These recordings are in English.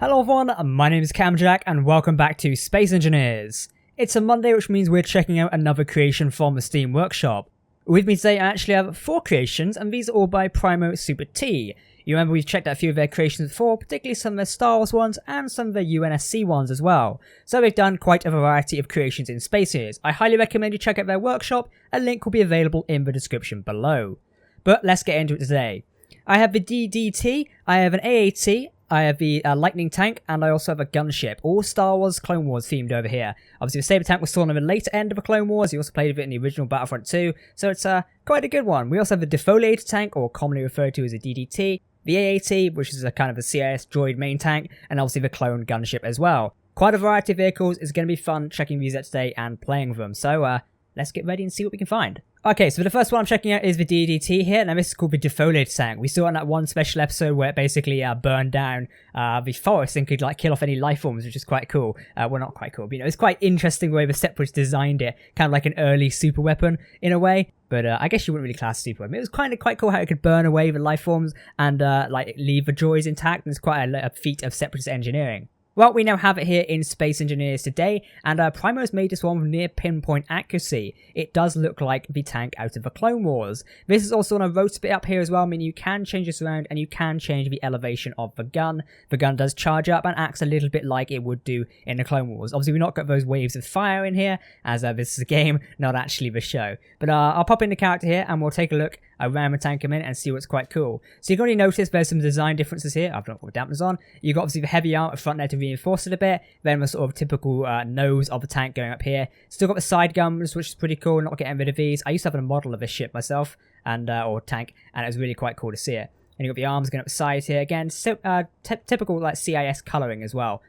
Hello everyone, my name is Camjack and welcome back to Space Engineers. It's a Monday, which means we're checking out another creation from the Steam Workshop. With me today I actually have 4 creations, and these are all by Primo Super T. You remember we've checked out a few of their creations before, particularly some of their Star Wars ones and some of their UNSC ones as well. So they've done quite a variety of creations in spaces. I highly recommend you check out their workshop, a link will be available in the description below. But let's get into it today. I have the DDT, I have an AAT, I have the Lightning Tank, and I also have a Gunship, all Star Wars Clone Wars themed over here. Obviously the Saber Tank was still on the later end of the Clone Wars, you also played with it in the original Battlefront 2, so it's quite a good one. We also have the Defoliator Tank, or commonly referred to as a DDT, the AAT, which is a kind of a CIS droid main tank, and obviously the Clone Gunship as well. Quite a variety of vehicles. It's going to be fun checking these out today and playing with them, so let's get ready and see what we can find. Okay, so the first one I'm checking out is the DDT here. Now this is called the Defoliator Tank. We saw it in that one special episode where it basically burned down the forest and could like kill off any life forms, which is quite cool. Well, not quite cool, but you know, it's quite interesting the way the Separatists designed it, kind of like an early super weapon in a way. But I guess you wouldn't really class it super weapon. It was kind of quite cool how it could burn away the life forms and like leave the droids intact, and it's quite a feat of Separatist engineering. Well, we now have it here in Space Engineers today, and Primo has made this one with near pinpoint accuracy. It does look like the tank out of the Clone Wars. This is also on a rotor bit up here as well, meaning you can change this around and you can change the elevation of the gun. The gun does charge up and acts a little bit like it would do in the Clone Wars. Obviously, we've not got those waves of fire in here, as this is a game, not actually the show. But I'll pop in the character here and we'll take a look around the tank a minute and see what's quite cool. So you've already noticed there's some design differences here. I've not got the dampeners on. You've got obviously the heavy arm at front there to reinforce it a bit. Then the sort of typical nose of the tank going up here. Still got the side guns, which is pretty cool. Not getting rid of these. I used to have a model of this ship myself, and or tank, and it was really quite cool to see it. And you've got the arms going up the sides here. Again, so, typical like CIS colouring as well.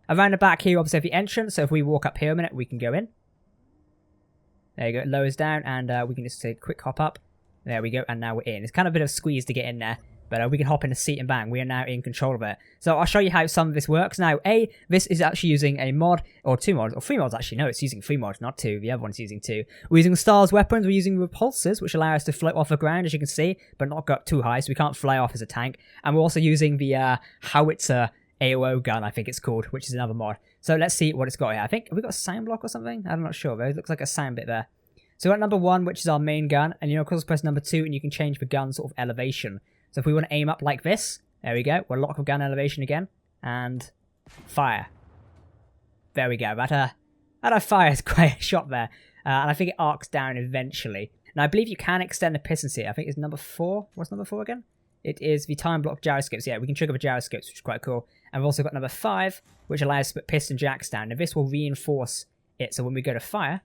Around the back here, obviously have the entrance. So if we walk up here a minute, we can go in. There you go, it lowers down, and we can just take a quick hop up. There we go, and now we're in. It's kind of a bit of a squeeze to get in there, but we can hop in the seat and bang, we are now in control of it. So I'll show you how some of this works. Now, this is actually using a mod, or 2 mods, or 3 mods actually. No, it's using 3 mods, not 2. The other one's using 2. We're using Star Wars weapons, we're using repulsors, which allow us to float off the ground, as you can see, but not go up too high, so we can't fly off as a tank. And we're also using the howitzer AOO gun, I think it's called, which is another mod. So let's see what it's got here. I think, have we got a sound block or something? I'm not sure, though. It looks like a sound bit there. So we're at number 1, which is our main gun, and you know, of course, press number 2, and you can change the gun sort of elevation. So if we want to aim up like this, there we go, we'll lock the gun elevation again, and fire. There we go, that fires quite a shot there, and I think it arcs down eventually. Now I believe you can extend the pistons here. I think it's number 4, what's number 4 again? It is the time block gyroscopes. Yeah, we can trigger the gyroscopes, which is quite cool. And we've also got number 5, which allows us to put piston jacks down, and this will reinforce it, so when we go to fire,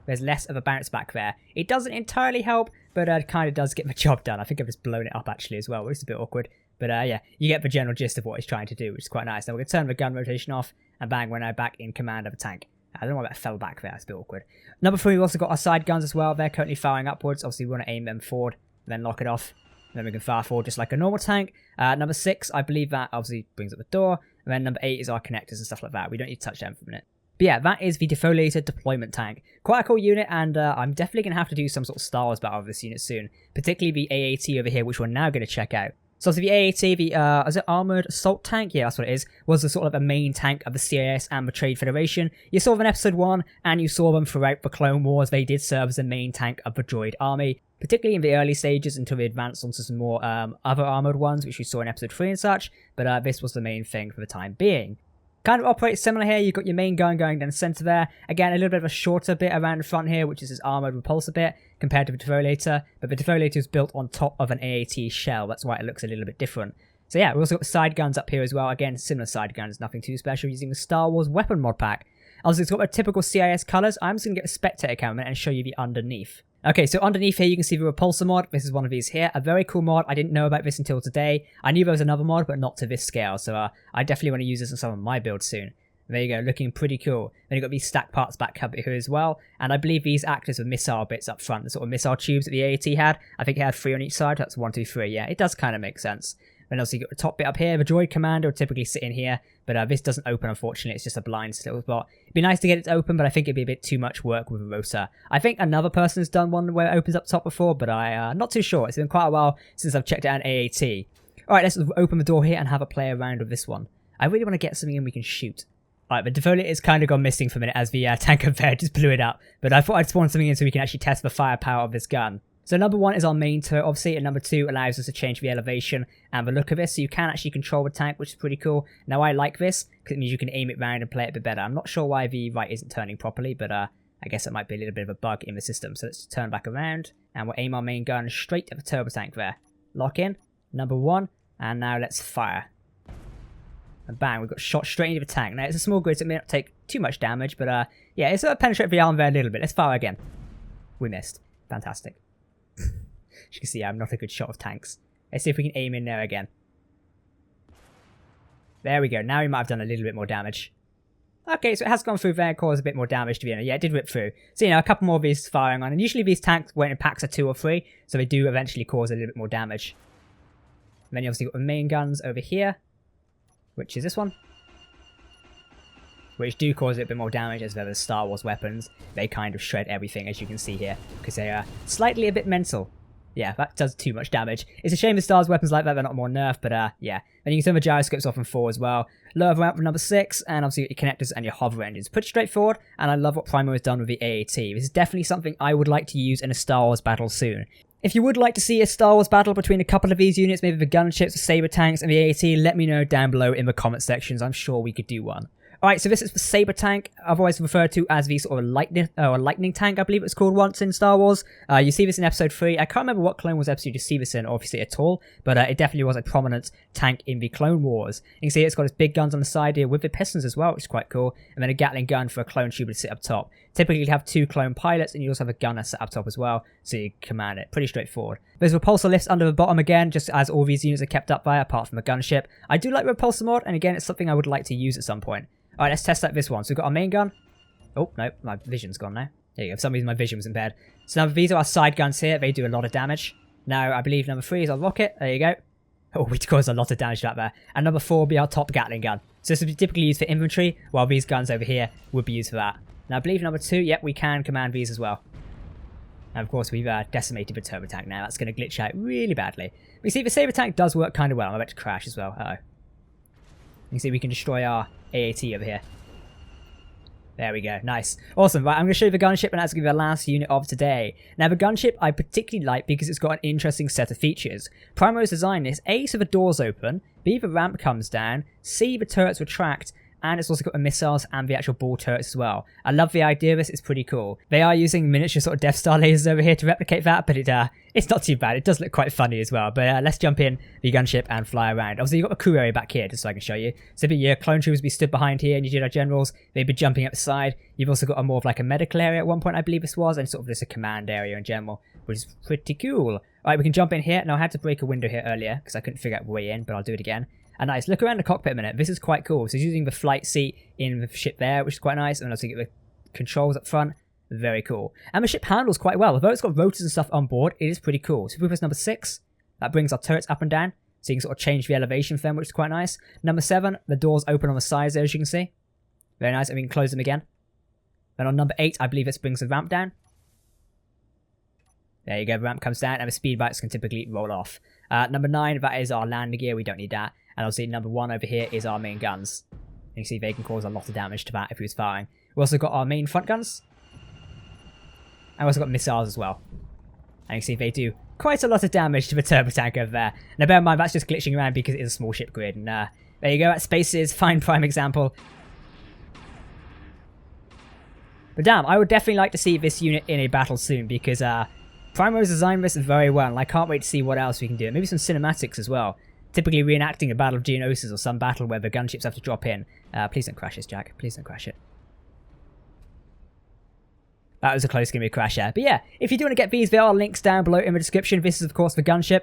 there's less of a bounce back there. It doesn't entirely help, but it kind of does get the job done. I think I've just blown it up actually as well, which is a bit awkward. But yeah, you get the general gist of what it's trying to do, which is quite nice. Now we're going to turn the gun rotation off, and bang, we're now back in command of a tank. I don't know why that fell back there, it's a bit awkward. Number 3, we've also got our side guns as well. They're currently firing upwards. Obviously we want to aim them forward, then lock it off. Then we can fire forward just like a normal tank. Number 6, I believe that obviously brings up the door. And then number 8 is our connectors and stuff like that. We don't need to touch them for a minute. But yeah, that is the Defoliator Deployment Tank. Quite a cool unit, and I'm definitely going to have to do some sort of Star Wars battle with this unit soon. Particularly the AAT over here, which we're now going to check out. So the AAT, is it Armoured Assault Tank? Yeah, that's what it is. Was the sort of a main tank of the CIS and the Trade Federation. You saw them in Episode 1, and you saw them throughout the Clone Wars. They did serve as the main tank of the droid army, particularly in the early stages until they advanced onto some more other armoured ones, which we saw in Episode 3 and such. But this was the main thing for the time being. Kind of operates similar here. You've got your main gun going down the centre there. Again, a little bit of a shorter bit around the front here, which is this armoured repulsor bit compared to the Defoliator. But the Defoliator is built on top of an AAT shell. That's why it looks a little bit different. So yeah, we've also got the side guns up here as well. Again, similar side guns, nothing too special, using the Star Wars weapon mod pack. Also, it's got the typical CIS colours. I'm just going to get a spectator camera and show you the underneath. Okay, so underneath here you can see the repulsor mod. This is one of these here. A very cool mod. I didn't know about this until today. I knew there was another mod, but not to this scale. So I definitely want to use this in some of my builds soon. There you go, looking pretty cool. Then you've got these stack parts back up here as well. And I believe these act as missile bits up front. The sort of missile tubes that the AAT had. I think it had 3 on each side. That's 1, 2, 3. Yeah, it does kind of make sense. Then also you've got the top bit up here. The droid commander would typically sit in here. But this doesn't open, unfortunately. It's just a blind little spot. It'd be nice to get it open, but I think it'd be a bit too much work with a rotor. I think another person has done one where it opens up top before, but I'm not too sure. It's been quite a while since I've checked out an AAT. Alright, let's open the door here and have a play around with this one. I really want to get something in we can shoot. Alright, but defoliant has kind of gone missing for a minute as the tank of there just blew it up. But I thought I'd spawn something in so we can actually test the firepower of this gun. So number 1 is our main turret, obviously, and number 2 allows us to change the elevation and the look of this, so you can actually control the tank, which is pretty cool. Now I like this, because it means you can aim it round and play it a bit better. I'm not sure why the right isn't turning properly, but I guess it might be a little bit of a bug in the system. So let's turn back around, and we'll aim our main gun straight at the turbo tank there. Lock in, number 1, and now let's fire. And bang, we've got shot straight into the tank. Now it's a small grid, so it may not take too much damage, but yeah, it's sort of penetrate the arm there a little bit. Let's fire again. We missed. Fantastic. As you can see, I'm not a good shot of tanks. Let's see if we can aim in there again. There we go. Now we might have done a little bit more damage. Okay, so it has gone through there and caused a bit more damage to the end. Yeah, it did rip through. So, you know, a couple more of these firing on. And usually these tanks went in packs of 2 or 3, so they do eventually cause a little bit more damage. And then you obviously got the main guns over here, which is this one, which do cause a bit more damage as they're the Star Wars weapons. They kind of shred everything, as you can see here, because they are slightly a bit mental. Yeah, that does too much damage. It's a shame the Star Wars weapons like that, they're not more nerfed, but yeah. Then you can turn the gyroscopes off in 4 as well. Lower ramp for number 6, and obviously your connectors and your hover engines. Pretty straightforward, and I love what Primo has done with the AAT. This is definitely something I would like to use in a Star Wars battle soon. If you would like to see a Star Wars battle between a couple of these units, maybe the Gunships, the Saber Tanks, and the AAT, let me know down below in the comment sections. I'm sure we could do one. Alright, so this is the Saber Tank, otherwise referred to as the sort of lightning tank, I believe it's called once in Star Wars. You see this in episode 3. I can't remember what Clone Wars episode you see this in, obviously at all, but it definitely was a prominent tank in the Clone Wars. You can see it's got its big guns on the side here with the pistons as well, which is quite cool, and then a Gatling gun for a clone trooper to sit up top. Typically you'd have 2 clone pilots, and you also have a gunner set up top as well, so you command it. Pretty straightforward. There's repulsor lifts under the bottom again, just as all these units are kept up by, apart from the gunship. I do like repulsor mod, and again, it's something I would like to use at some point. Alright, let's test out this one. So we've got our main gun. Oh, no, my vision's gone now. There you go, for some reason my vision was impaired. So now these are our side guns here. They do a lot of damage. Now, I believe number 3 is our rocket. There you go. Oh, we caused a lot of damage to that there. And number 4 will be our top Gatling gun. So this would be typically used for infantry, while these guns over here would be used for that. Now, I believe number 2, yep, we can command these as well. And of course, we've decimated the turbo tank now. That's going to glitch out really badly. But you see, the Saber Tank does work kind of well. I'm about to crash as well. Uh-oh. You can see we can destroy our AAT over here. There we go. Nice. Awesome. Right, I'm going to show you the gunship, and that's going to be the last unit of today. Now, the gunship I particularly like because it's got an interesting set of features. Primo's design is A, so the doors open, B, the ramp comes down, C, the turrets retract, and it's also got the missiles and the actual ball turrets as well. I love the idea of this, it's pretty cool. They are using miniature sort of Death Star lasers over here to replicate that, but it's not too bad. It does look quite funny as well. But let's jump in the gunship and fly around. Obviously, you've got a crew area back here, just so I can show you. So your clone troopers will be stood behind here, and your Jedi generals, they'd be jumping up the side. You've also got a more of like a medical area at one point, I believe this was, and sort of just a command area in general, which is pretty cool. Alright, we can jump in here. Now, I had to break a window here earlier, because I couldn't figure out the way in, but I'll do it again. And nice, look around the cockpit a minute. This is quite cool. So it's using the flight seat in the ship there, which is quite nice. And also get the controls up front. Very cool. And the ship handles quite well. Although it's got rotors and stuff on board, it is pretty cool. So if we press number 6, that brings our turrets up and down. So you can sort of change the elevation for them, which is quite nice. Number 7, the doors open on the sides there, as you can see. Very nice. And we can close them again. Then on number 8, I believe this brings the ramp down. There you go, the ramp comes down, and the speed bikes can typically roll off. Number 9, that is our landing gear. We don't need that. And obviously number 1 over here is our main guns. You can see they can cause a lot of damage to that if he was firing. We've also got our main front guns. And we've also got missiles as well. And you can see they do quite a lot of damage to the turbo tank over there. Now bear in mind, that's just glitching around because it is a small ship grid. And there you go, that Space's fine prime example. But damn, I would definitely like to see this unit in a battle soon because Primo's designed this very well, and I can't wait to see what else we can do. Maybe some cinematics as well. Typically reenacting a battle of Geonosis or some battle where the gunships have to drop in. Please don't crash this, Jack. Please don't crash it. That was a close game of crash there. But yeah, if you do want to get these, there are links down below in the description. This is, of course, the gunship.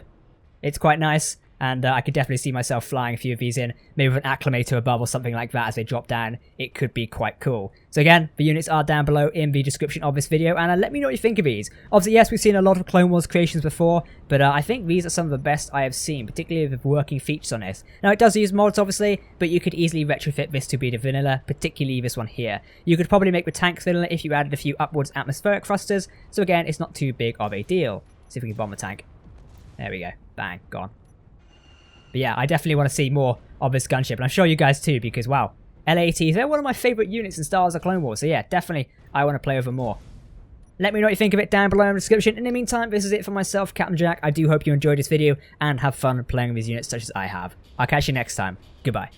It's quite nice. And I could definitely see myself flying a few of these in, maybe with an acclimator above or something like that as they drop down. It could be quite cool. So again, the units are down below in the description of this video, and let me know what you think of these. Obviously, yes, we've seen a lot of Clone Wars creations before, but I think these are some of the best I have seen, particularly with working features on this. Now, it does use mods, obviously, but you could easily retrofit this to be the vanilla, particularly this one here. You could probably make the tanks vanilla if you added a few upwards atmospheric thrusters, so again, it's not too big of a deal. See if we can bomb the tank. There we go. Bang. Gone. But yeah, I definitely want to see more of this gunship, and I'm sure you guys too, because wow, L80s, they're one of my favourite units in Star Wars: The Clone Wars, so yeah, definitely I want to play over more. Let me know what you think of it down below in the description. In the meantime, this is it for myself, Captain Jack. I do hope you enjoyed this video and have fun playing with these units such as I have. I'll catch you next time. Goodbye.